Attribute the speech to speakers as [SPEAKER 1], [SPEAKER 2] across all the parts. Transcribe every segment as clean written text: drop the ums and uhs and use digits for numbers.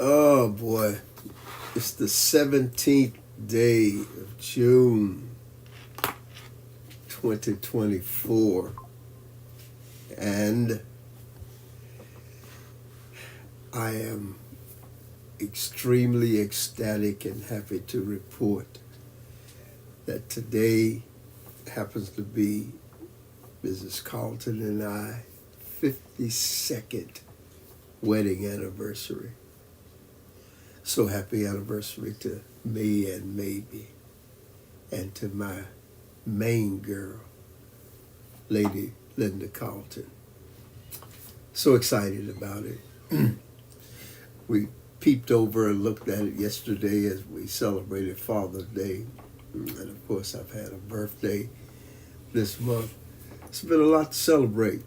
[SPEAKER 1] Oh boy, it's the 17th day of June 2024, and I am extremely ecstatic and happy to report that today happens to be Mrs. Carlton and I 52nd wedding anniversary. So happy anniversary to me and Maybe, and to my main girl, Lady Linda Carlton. So excited about it. We peeped over and looked at it yesterday as we celebrated Father's Day. And of course, I've had a birthday this month. It's been a lot to celebrate.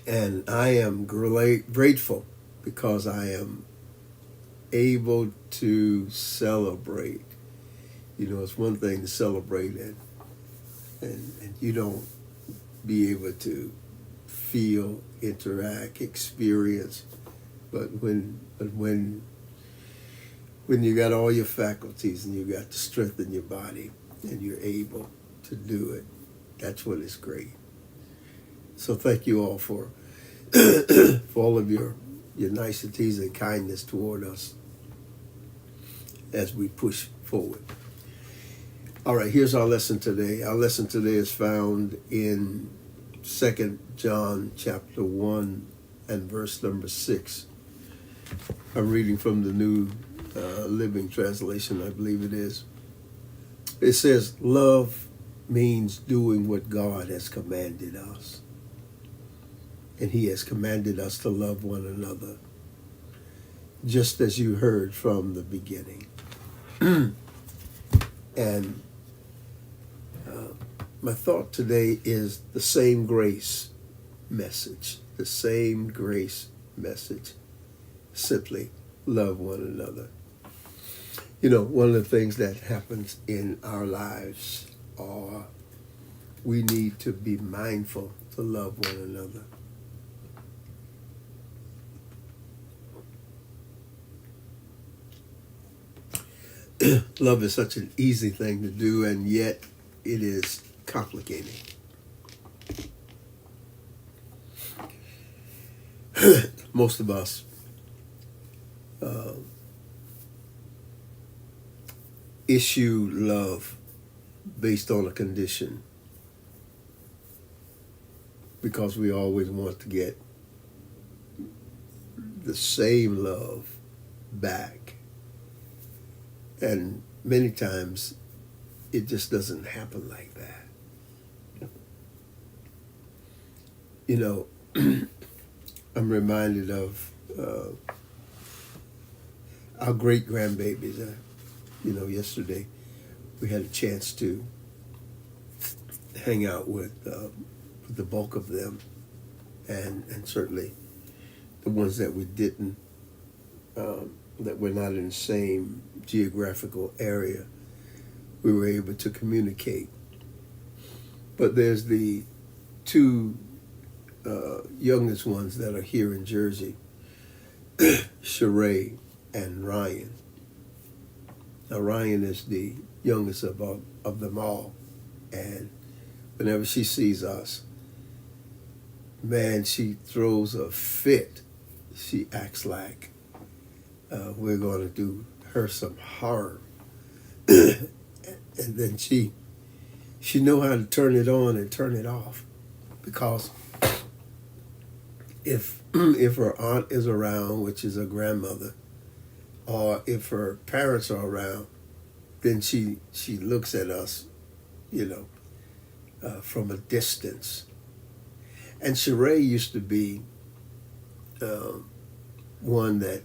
[SPEAKER 1] And I am grateful because I am able to celebrate. You know, it's one thing to celebrate and you don't be able to feel, interact, experience. But when you got all your faculties and you got the strength in your body and you're able to do it, that's when it's great. So thank you all for for all of your niceties and kindness toward us as we push forward. All right, here's our lesson today. Our lesson today is found in 2 John chapter 1 and verse number 6. I'm reading from the New Living Translation, I believe it is. It says, love means doing what God has commanded us. And he has commanded us to love one another, just as you heard from the beginning. And my thought today is the same grace message. The same grace message. Simply love one another. You know, one of the things that happens in our lives are we need to be mindful to love one another. Love is such an easy thing to do, and yet it is complicated. Most of us issue love based on a condition because we always want to get the same love back. And many times it just doesn't happen like that. You know, I'm reminded of our great-grandbabies. You know, yesterday we had a chance to hang out with the bulk of them, and certainly the ones that we didn't, that we're not in the same geographical area, we were able to communicate. But there's the two youngest ones that are here in Jersey, Sheree and Ryan. Now Ryan is the youngest of them all, and whenever she sees us, man, she throws a fit. She acts like we're going to do her some harm. And then she know how to turn it on and turn it off, because if her aunt is around, which is a grandmother, or if her parents are around, then she looks at us, you know, from a distance. And Sheree used to be one that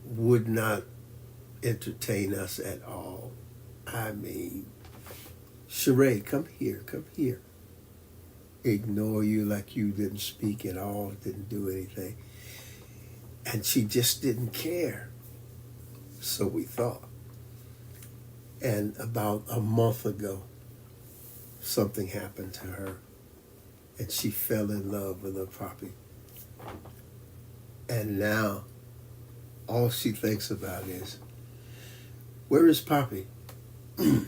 [SPEAKER 1] would not entertain us at all. I mean, Sheree, come here. Ignore you like you didn't speak at all, didn't do anything. And she just didn't care. So we thought. And about a month ago, something happened to her, and she fell in love with her puppy. And now all she thinks about is, where is Poppy? And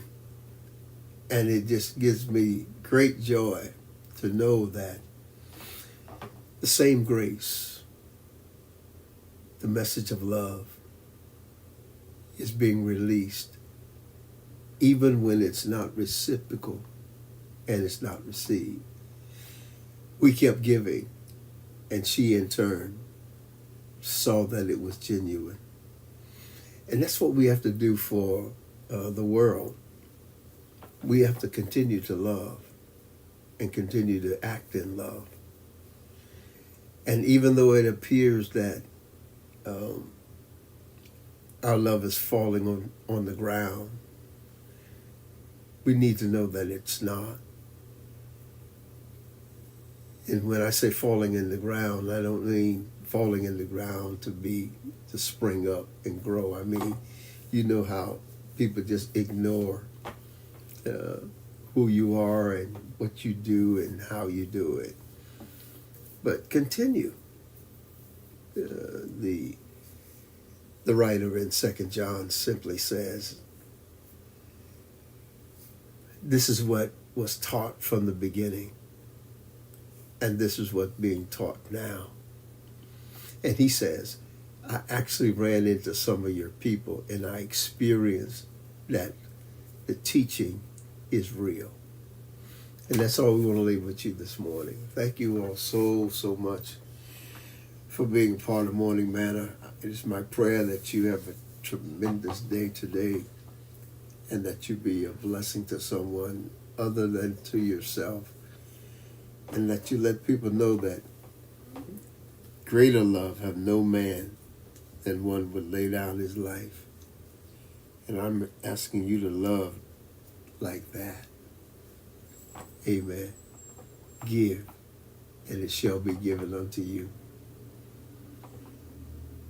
[SPEAKER 1] it just gives me great joy to know that the same grace, the message of love, is being released, even when it's not reciprocal and it's not received. We kept giving, and she in turn saw that it was genuine. And that's what we have to do for the world. We have to continue to love and continue to act in love. And even though it appears that our love is falling on the ground, we need to know that it's not. And when I say falling in the ground, I don't mean falling in the ground to spring up and grow. I mean, you know how people just ignore who you are and what you do and how you do it. But continue. The writer in 2 John simply says, this is what was taught from the beginning, and this is what's being taught now. And he says, I actually ran into some of your people, and I experienced that the teaching is real. And that's all we want to leave with you this morning. Thank you all so much for being part of Morning Manna. It is my prayer that you have a tremendous day today, and that you be a blessing to someone other than to yourself, and that you let people know that greater love have no man than one would lay down his life. And I'm asking you to love like that. Amen. Give, and it shall be given unto you.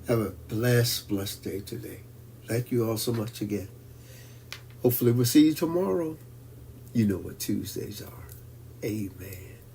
[SPEAKER 1] Have a blessed day today. Thank you all so much again. Hopefully we'll see you tomorrow. You know what Tuesdays are. Amen.